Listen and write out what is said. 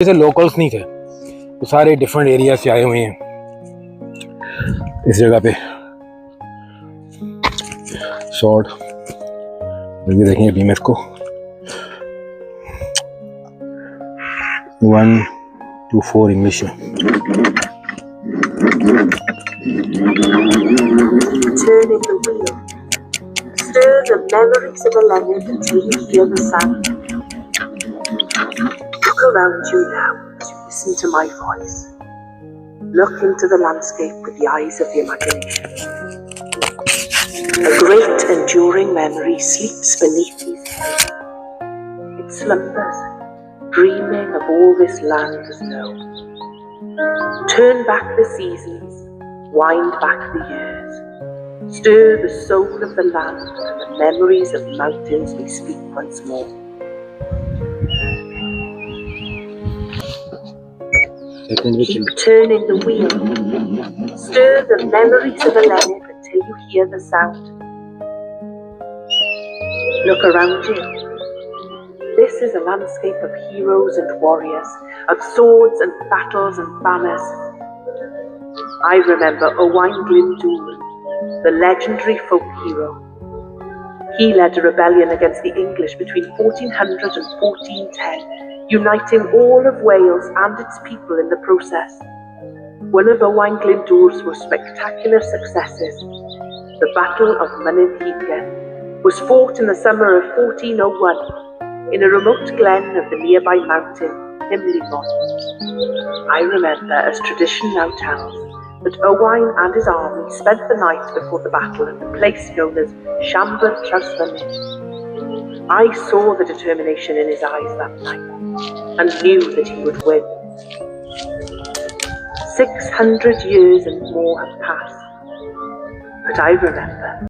जैसे लोकल्स नहीं थे, तो सारे डिफरेंट एरिया से आए हुए हैं इस जगह पे। शॉर्ट ये देखेंगे अभी मैं इसको 1 to 4 इंग्लिश में। Turning the wheel, stir the memories of a lemon until you hear the sound. Look around you now as you listen to my voice. Look into the landscape with the eyes of the imagination. A great enduring memory sleeps beneath these hills. It slumbers, dreaming of all this land has known. Turn back the seasons, wind back the years. Stir the soul of the land and the memories of mountains we speak once more. Keep turning the wheel. Stir the memories of a lemon until you hear the sound. Look around you. This is a landscape of heroes and warriors, of swords and battles and banners. I remember Owain Glyndŵr, the legendary folk hero. He led a rebellion against the English between 1400 and 1410, uniting all of Wales and its people in the process. One of Owain Glyndŵr's most spectacular successes, the Battle of Mynydd Hegan, was fought in the summer of 1401 in a remote glen of the nearby mountain, Himlifon. I remember, as tradition now tells, that Owain and his army spent the night before the battle at the place known as Siambr Trawsfynydd. I saw the determination in his eyes that night and knew that he would win. 600 years and more have passed, but I remember.